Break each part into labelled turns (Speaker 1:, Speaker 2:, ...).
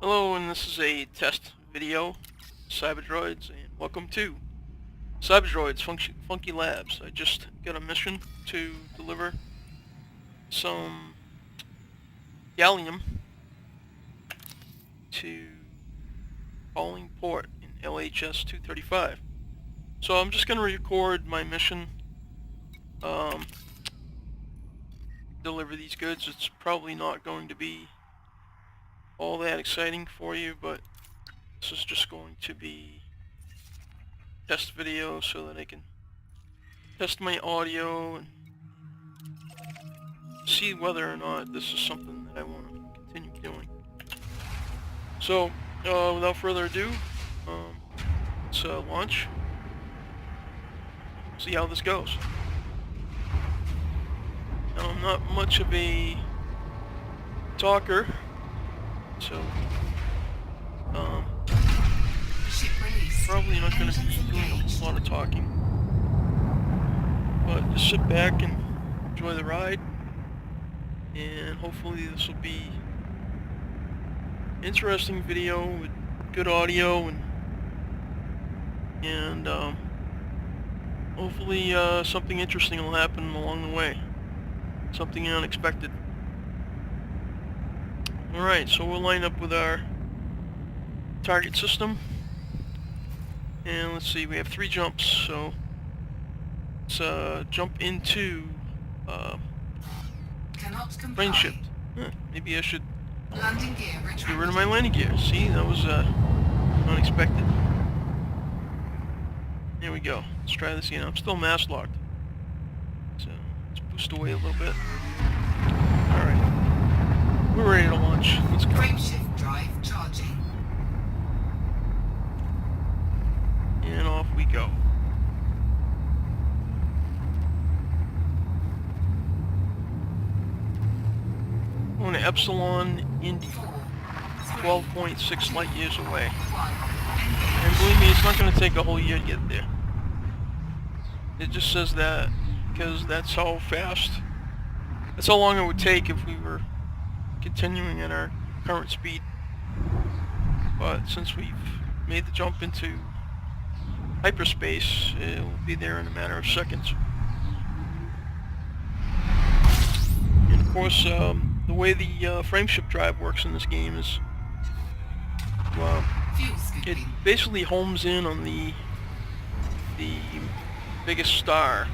Speaker 1: Hello, and this is a test video, Cybrdroids, and welcome to Cybrdroids Funky Labs. I just got a mission to deliver some gallium to Falling Port in LHS 235. So I'm just going to record my mission, deliver these goods. It's probably not going to be all that exciting for you, but this is just going to be test video so that I can test my audio and see whether or not this is something that I want to continue doing. So, without further ado, let's launch. See how this goes. Now, I'm not much of a talker, so probably not going to be doing a lot of talking, but just sit back and enjoy the ride, and hopefully this will be interesting video with good audio, and hopefully something interesting will happen along the way, something unexpected. Alright, so we'll line up with our target system. And let's see, we have 3 jumps, so let's jump into plane shift. Maybe I should get rid of my landing gear. See, that was unexpected. There we go. Let's try this again. I'm still mask locked, so let's boost away a little bit. Alright, we're ready to launch. Let's go.
Speaker 2: Frameshift drive charging.
Speaker 1: And off we go. I'm going to Epsilon Indy, 12.6 light years away. And believe me, it's not going to take a whole year to get there. It just says that because that's how fast, that's how long it would take if we were continuing at our current speed. But since we've made the jump into hyperspace, it will be there in a matter of seconds. And of course, the way the frameshift drive works in this game is, well, it basically homes in on the biggest star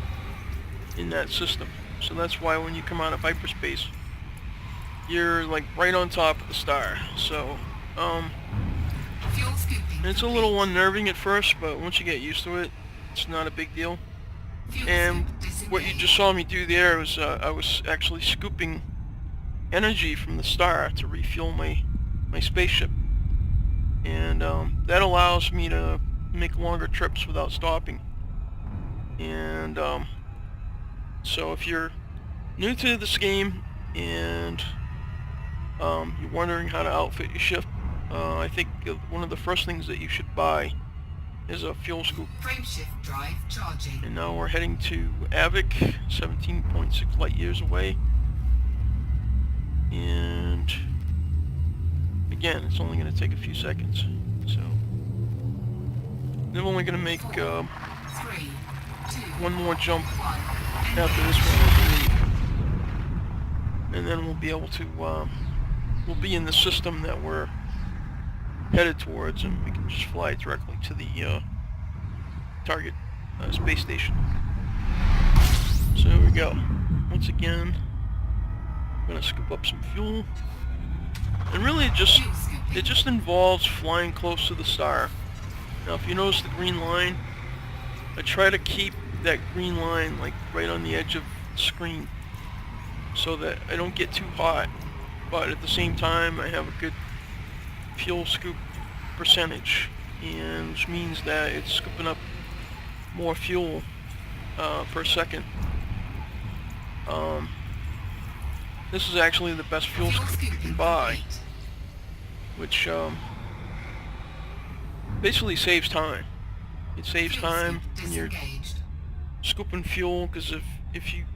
Speaker 1: in that system. So that's why when you come out of hyperspace, you're like right on top of the star. So, it's a little unnerving at first, but once you get used to it, it's not a big deal. And what you just saw me do there was I was actually scooping energy from the star to refuel my spaceship. And that allows me to make longer trips without stopping. And so if you're new to this game and you're wondering how to outfit your ship, I think one of the first things that you should buy is a fuel scoop.
Speaker 2: Frameshift drive charging.
Speaker 1: And now we're heading to Avic, 17.6 light years away. And again, it's only going to take a few seconds. So I'm only going to make
Speaker 2: 3, 2,
Speaker 1: one more jump
Speaker 2: 1,
Speaker 1: after this one, I believe. And then we'll be able to, we'll be in the system that we're headed towards, and we can just fly directly to the target space station. So here we go. Once again, I'm gonna scoop up some fuel, and really it just involves flying close to the star. Now, if you notice the green line, I try to keep that green line like right on the edge of the screen, so that I don't get too hot, but at the same time I have a good fuel scoop percentage, and which means that it's scooping up more fuel per second. This is actually the best fuel scoop you can buy, which basically saves time. It saves time when you're scooping fuel, because if you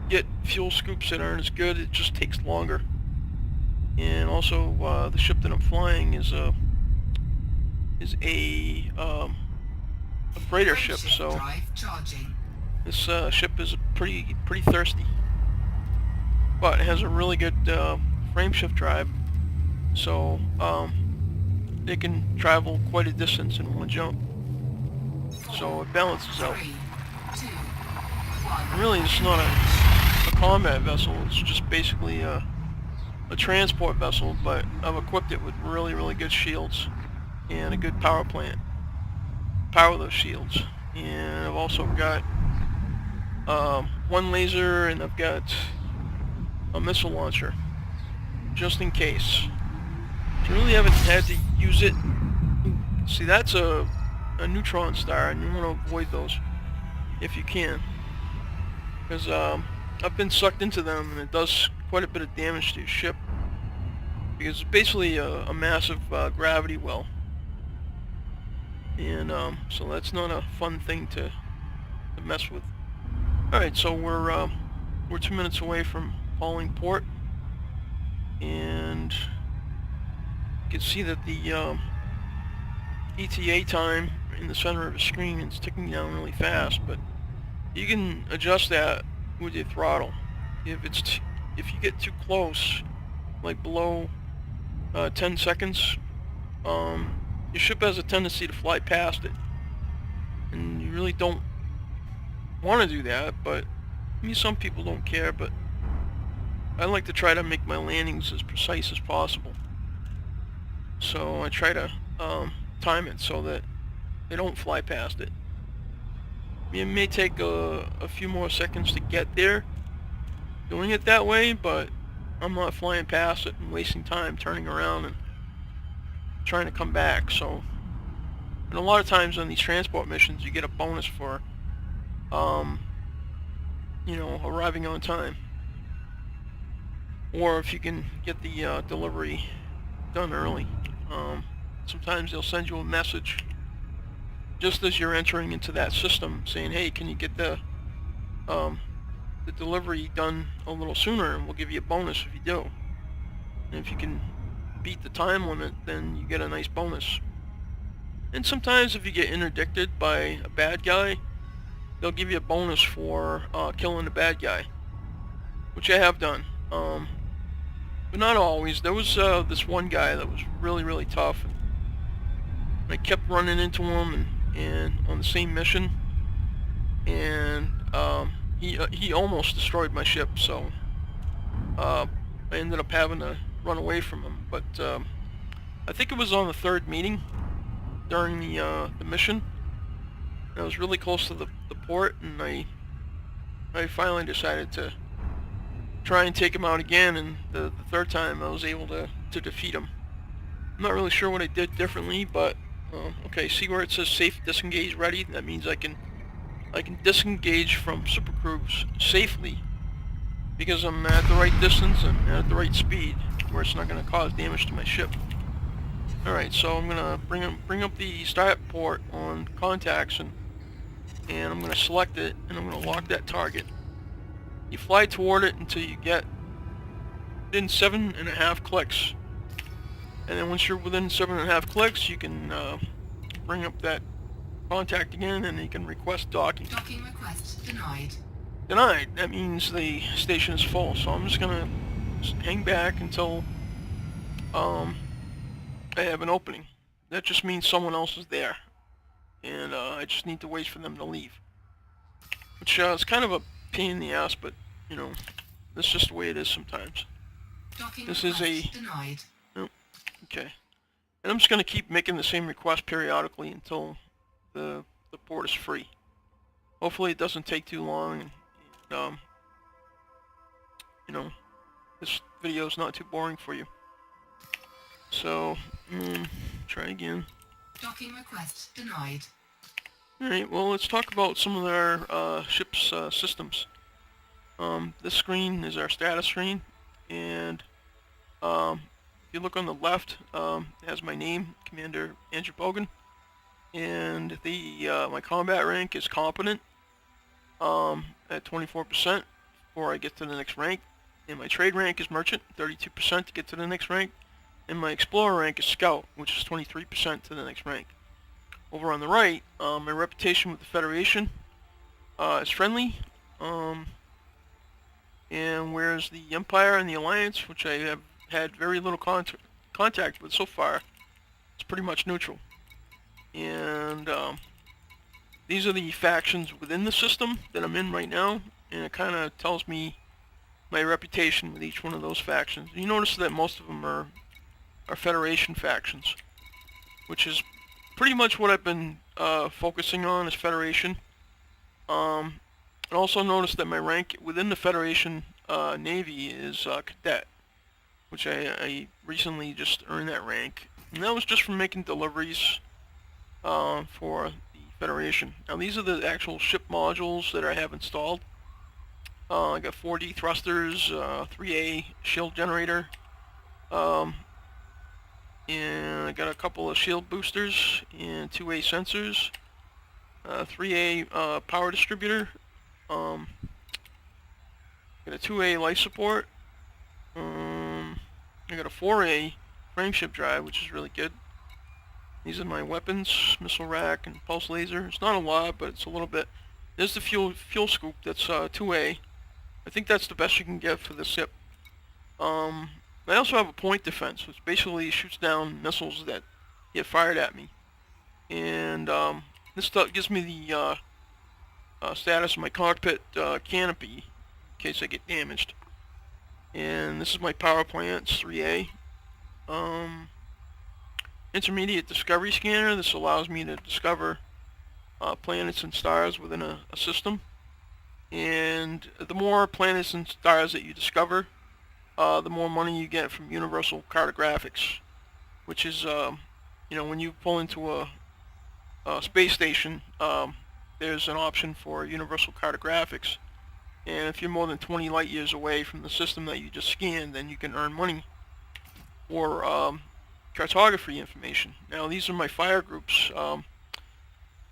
Speaker 1: get fuel scoops that aren't as good, it just takes longer. And also, the ship that I'm flying is a freighter ship, so
Speaker 2: Drive charging.
Speaker 1: this ship is pretty thirsty. But it has a really good frame shift drive, so it can travel quite a distance in one jump. So it balances out.
Speaker 2: 3, 2,
Speaker 1: And
Speaker 2: 1.
Speaker 1: really, it's not a combat vessel. It's just basically a transport vessel, but I've equipped it with really good shields and a good power plant. Power those shields. And I've also got one laser, and I've got a missile launcher, just in case. I really haven't had to use it. See, that's a neutron star, and you want to avoid those if you can, because I've been sucked into them, and it does quite a bit of damage to your ship, because it's basically a massive gravity well, and so that's not a fun thing to mess with. Alright, so we're 2 minutes away from calling port, and you can see that the ETA time in the center of the screen is ticking down really fast, but you can adjust that with your throttle. If you get too close, like below 10 seconds, your ship has a tendency to fly past it, and you really don't want to do that. But I mean, some people don't care, but I like to try to make my landings as precise as possible. So I try to time it so that they don't fly past it. It may take a few more seconds to get there doing it that way, but I'm not flying past it and wasting time turning around and trying to come back. So, and a lot of times on these transport missions you get a bonus for you know, arriving on time, or if you can get the delivery done early. Sometimes they'll send you a message just as you're entering into that system saying, hey, can you get the delivery done a little sooner, and we'll give you a bonus if you do. And if you can beat the time limit, then you get a nice bonus. And sometimes if you get interdicted by a bad guy, they'll give you a bonus for killing the bad guy, which I have done. But not always. There was this one guy that was really tough, and I kept running into him and on the same mission, and he almost destroyed my ship, so I ended up having to run away from him. But I think it was on the third meeting during the mission. I was really close to the port, and I finally decided to try and take him out again, and the third time I was able to defeat him. I'm not really sure what I did differently, but okay, see where it says safe disengage ready? That means I can disengage from Super Cruise safely because I'm at the right distance and at the right speed where it's not going to cause damage to my ship. Alright, so I'm going to bring up the start port on contacts, and I'm going to select it, and I'm going to lock that target. You fly toward it until you get within 7.5 clicks. And then once you're within 7.5 clicks, you can bring up that contact again, and you can request docking.
Speaker 2: Docking request denied.
Speaker 1: Denied. That means the station is full. So I'm just gonna hang back until I have an opening. That just means someone else is there, and I just need to wait for them to leave. Which is kind of a pain in the ass, but you know, that's just the way it is sometimes.
Speaker 2: Docking
Speaker 1: This is
Speaker 2: request denied.
Speaker 1: Okay. And I'm just going to keep making the same request periodically until the port is free. Hopefully it doesn't take too long, and you know, this video is not too boring for you. So, try again.
Speaker 2: Docking request denied.
Speaker 1: Alright, well, let's talk about some of our ship's systems. This screen is our status screen, and if you look on the left, it has my name, Commander Andrew Bogan, and my combat rank is competent at 24% before I get to the next rank. And my trade rank is merchant, 32% to get to the next rank. And my explorer rank is scout, which is 23% to the next rank. Over on the right, my reputation with the Federation is friendly. And whereas the Empire and the Alliance, which I have had very little contact with so far, it's pretty much neutral. And these are the factions within the system that I'm in right now, and it kind of tells me my reputation with each one of those factions. You notice that most of them are Federation factions, which is pretty much what I've been focusing on is Federation. I also noticed that my rank within the Federation Navy is Cadet, which I recently just earned that rank. And that was just from making deliveries for the Federation. Now these are the actual ship modules that I have installed. I got 4D thrusters, 3A shield generator, and I got a couple of shield boosters and 2A sensors, 3A power distributor, got a 2A life support, I got a 4A frameship drive, which is really good. These are my weapons, missile rack and pulse laser. It's not a lot, but it's a little bit. There's the fuel scoop, that's 2A. I think that's the best you can get for this ship. I also have a point defense, which basically shoots down missiles that get fired at me. And this stuff gives me the status of my cockpit canopy in case I get damaged. And this is my power plant, it's 3A. Intermediate discovery scanner. This allows me to discover planets and stars within a system. And the more planets and stars that you discover, the more money you get from universal cartographics, which is, when you pull into a space station, there's an option for universal cartographics. And if you're more than 20 light years away from the system that you just scanned, then you can earn money for cartography information. Now these are my fire groups.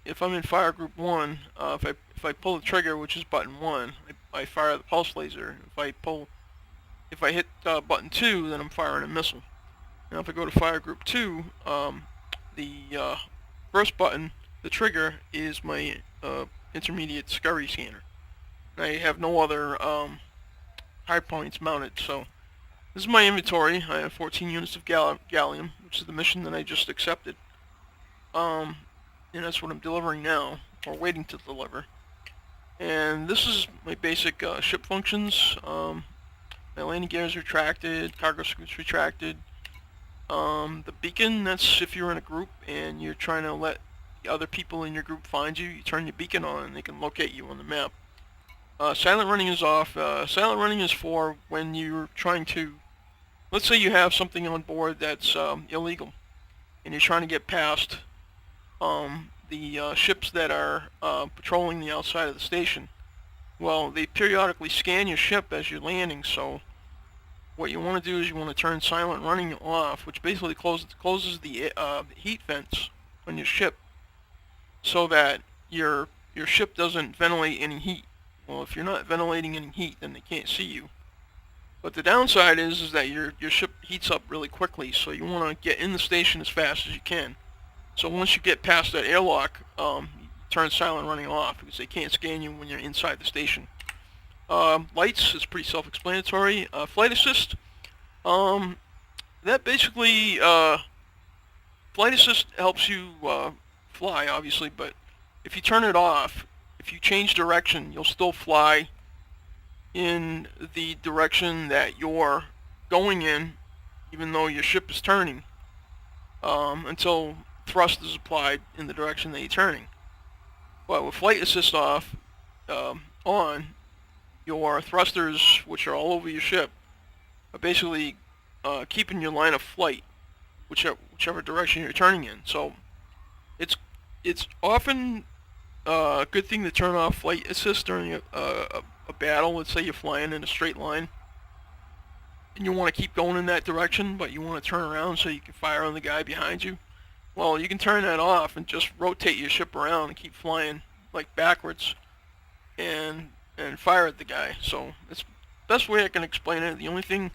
Speaker 1: If I'm in fire group 1, if I pull the trigger, which is button 1, I fire the pulse laser. If I hit button 2, then I'm firing a missile. Now if I go to fire group 2, the first button, the trigger, is my intermediate discovery scanner. And I have no other hard points mounted, so this is my inventory. I have 14 units of gallium, which is the mission that I just accepted. And that's what I'm delivering now, or waiting to deliver. And this is my basic ship functions. My landing gear is retracted, cargo scoots retracted. The beacon, that's if you're in a group and you're trying to let the other people in your group find you, you turn your beacon on and they can locate you on the map. Silent running is off. Silent running is for when you're trying to, let's say you have something on board that's illegal, and you're trying to get past the ships that are patrolling the outside of the station. Well, they periodically scan your ship as you're landing, so what you want to do is you want to turn silent running off, which basically closes the heat vents on your ship, so that your ship doesn't ventilate any heat. Well, if you're not ventilating any heat, then they can't see you. But the downside is that your ship heats up really quickly, so you want to get in the station as fast as you can. So once you get past that airlock, you turn silent running off because they can't scan you when you're inside the station. Lights is pretty self-explanatory. Flight assist, that basically, flight assist helps you fly, obviously, but if you turn it off, if you change direction, you'll still fly in the direction that you're going in, even though your ship is turning, until thrust is applied in the direction that you're turning. But with flight assist off, on, your thrusters, which are all over your ship, are basically keeping your line of flight, whichever direction you're turning in. So it's often a good thing to turn off flight assist during a battle. Let's say you're flying in a straight line and you want to keep going in that direction, but you want to turn around so you can fire on the guy behind you. Well, you can turn that off and just rotate your ship around and keep flying like backwards and fire at the guy. So best way I can explain it. The only thing,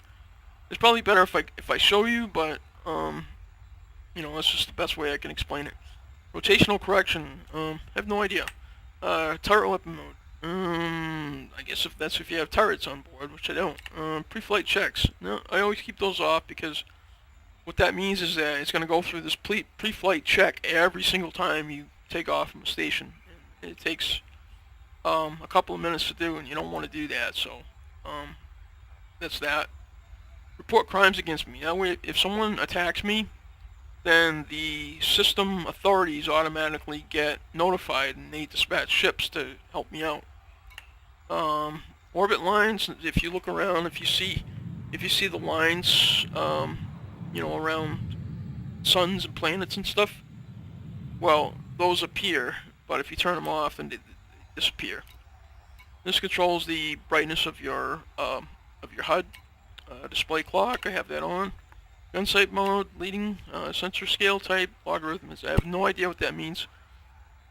Speaker 1: it's probably better if I show you, but you know, that's just the best way I can explain it. Rotational correction. I have no idea. Turret weapon mode. I guess if you have turrets on board, which I don't. Pre-flight checks. No, I always keep those off because what that means is that it's going to go through this pre-flight check every single time you take off from a station. And it takes a couple of minutes to do, and you don't want to do that. So that's that. Report crimes against me. That way, if someone attacks me, then the system authorities automatically get notified and they dispatch ships to help me out. Orbit lines, if you look around, if you see the lines, you know, around suns and planets and stuff, well, those appear, but if you turn them off, then they disappear. This controls the brightness of your HUD. Display clock, I have that on. Gun sight mode, leading, sensor scale type, logarithms. I have no idea what that means.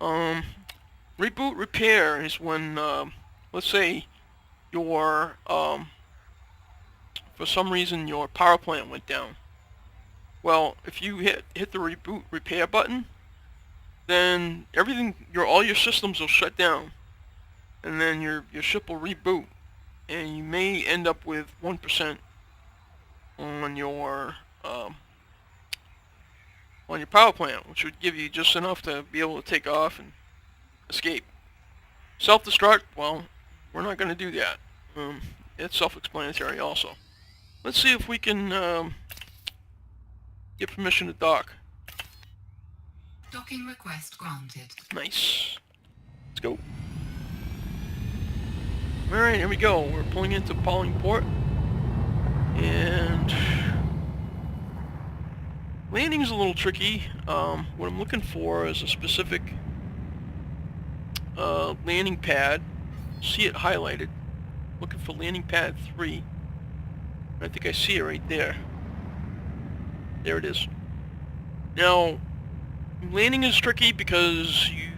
Speaker 1: Reboot repair is when, let's say, your, for some reason your power plant went down. Well, if you hit the reboot repair button, then all your systems will shut down, and then your ship will reboot, and you may end up with 1% on your power plant, which would give you just enough to be able to take off and escape. Self-destruct, well, we're not going to do that. It's self-explanatory also. Let's see if we can get permission to dock.
Speaker 2: Docking request granted.
Speaker 1: Nice. Let's go. Alright, here we go. We're pulling into Pauling Port. And landing's a little tricky. What I'm looking for is a specific landing pad. See it highlighted. Looking for landing pad 3. I think I see it right there. There it is. Now, landing is tricky because you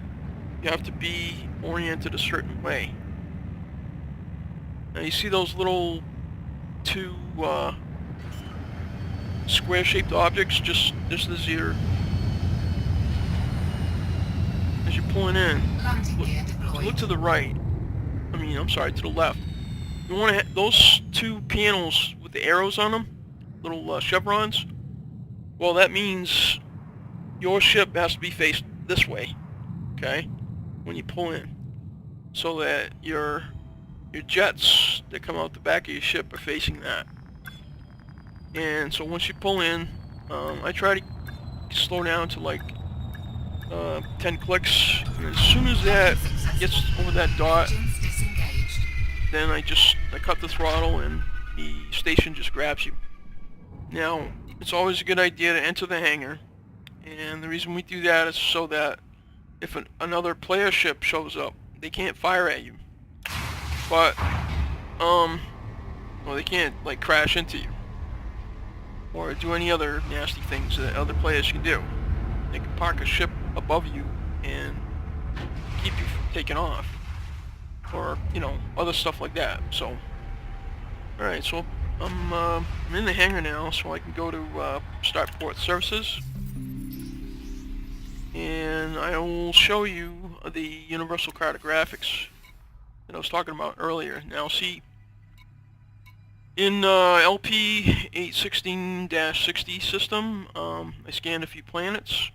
Speaker 1: have to be oriented a certain way. Now you see those little two square-shaped objects just as you're pulling in.
Speaker 2: Landing gear deployed.
Speaker 1: Look to the right. I'm sorry, to the left. You want to those two panels with the arrows on them, little chevrons. Well, that means your ship has to be faced this way, okay? When you pull in, so that your jets that come out the back of your ship are facing that. And so once you pull in, I try to slow down to like 10 clicks. And as soon as that gets over that dot,
Speaker 2: Engines disengaged.
Speaker 1: then I cut the throttle and the station just grabs you. Now, it's always a good idea to enter the hangar, and the reason we do that is so that if another player ship shows up, they can't fire at you. But, well, they can't, like, crash into you, or do any other nasty things that other players can do. They can park a ship above you and keep you from taking off, or, you know, other stuff like that. So, alright, so I'm in the hangar now, so I can go to start port services, and I will show you the universal cartographics that I was talking about earlier. Now see, in LP 816-60 system, I scanned a few planets,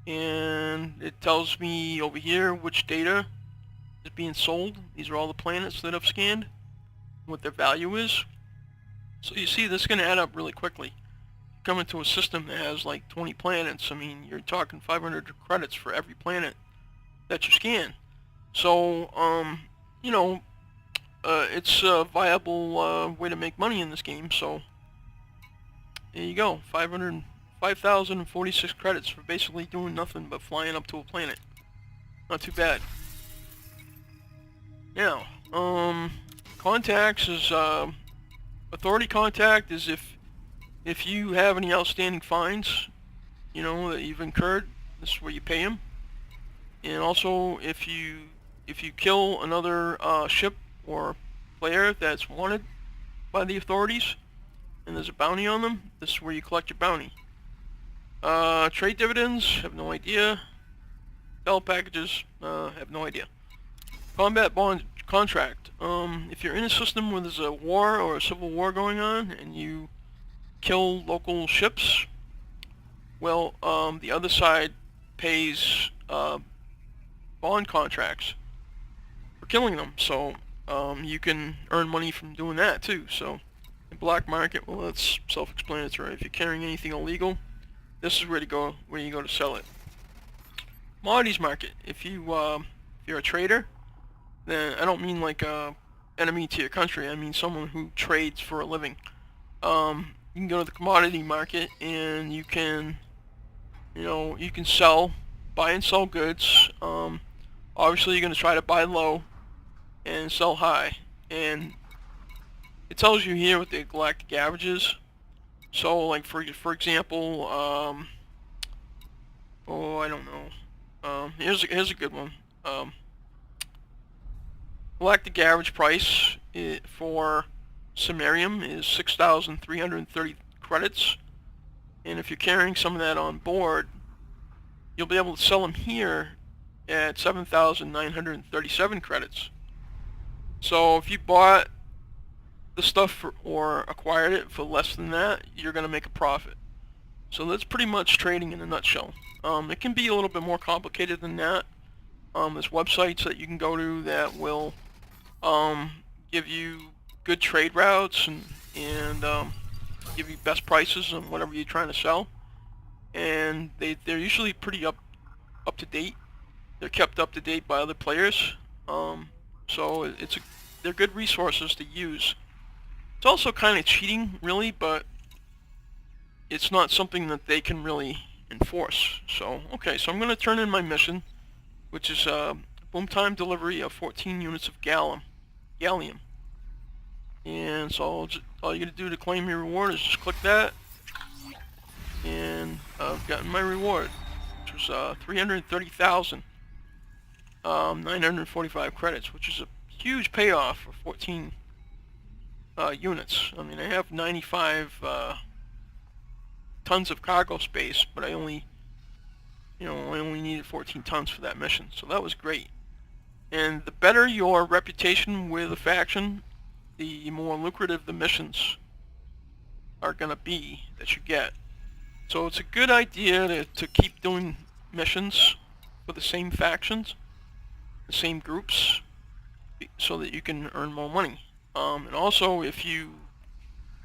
Speaker 1: and it tells me over here which data is being sold. These are all the planets that I've scanned, what their value is. So you see, this is going to add up really quickly. You come into a system that has like 20 planets, you're talking 500 credits for every planet that you scan. So, you know, it's a viable way to make money in this game. So, there you go, 5,046 credits for basically doing nothing but flying up to a planet. Not too bad. Now, contacts is, authority contact is if you have any outstanding fines, you know, that you've incurred, this is where you pay them. And also, if you kill another ship or player that's wanted by the authorities, and there's a bounty on them, this is where you collect your bounty. Trade dividends, have no idea. Sell packages, have no idea. Combat bond contract. If you're in a system where there's a war or a civil war going on and you kill local ships, well, the other side pays bond contracts for killing them. So you can earn money from doing that too. So the black market, well, that's self-explanatory. If you're carrying anything illegal, this is where you go to sell it. Commodities market. If you're a trader, then I don't mean like a enemy to your country. I mean someone who trades for a living. You can go to the commodity market and you can buy and sell goods. Obviously, you're going to try to buy low and sell high, and it tells you here what the galactic average is. So, like for example, I don't know. Here's a good one. Galactic average price for samarium is 6,330 credits, and if you're carrying some of that on board, you'll be able to sell them here at 7,937 credits. So if you bought the stuff or acquired it for less than that, you're going to make a profit. So that's pretty much trading in a nutshell. It can be a little bit more complicated than that. There's websites that you can go to that will give you good trade routes and give you best prices on whatever you're trying to sell. And they're usually pretty up to date. They're kept up to date by other players. So they're good resources to use. It's also kind of cheating, really, but it's not something that they can really enforce. So, okay, so I'm going to turn in my mission, which is boom time delivery of 14 units of gallium. And so all you got to do to claim your reward is just click that, and I've gotten my reward, which was 330,945 credits, which is a huge payoff for 14 units. I mean, I have 95 tons of cargo space, but I only needed 14 tons for that mission, so that was great. And the better your reputation with a faction, the more lucrative the missions are going to be that you get. So it's a good idea to keep doing missions for the same factions, the same groups, so that you can earn more money. And also, if you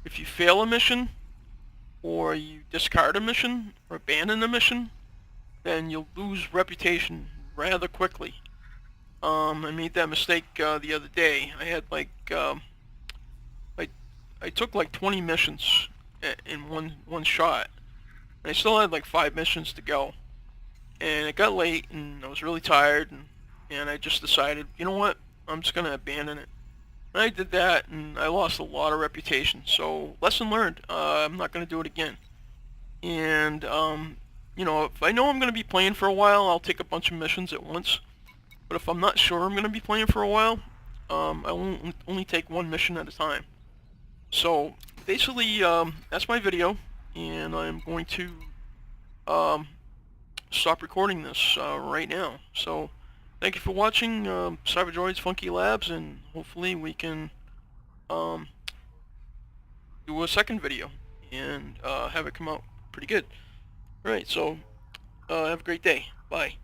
Speaker 1: fail a mission, or you discard a mission, or abandon a mission, then you'll lose reputation rather quickly. I made that mistake the other day. I had I took like 20 missions in one shot, and I still had like 5 missions to go. And it got late, and I was really tired, and I just decided, you know what, I'm just gonna abandon it. And I did that, and I lost a lot of reputation. So lesson learned. I'm not gonna do it again. And if I know I'm gonna be playing for a while, I'll take a bunch of missions at once. But if I'm not sure I'm going to be playing for a while, I will only take one mission at a time. So basically, that's my video, and I'm going to stop recording this right now. So thank you for watching Cybrdroyd's Funky Labs, and hopefully we can do a second video and have it come out pretty good. Alright, so have a great day. Bye.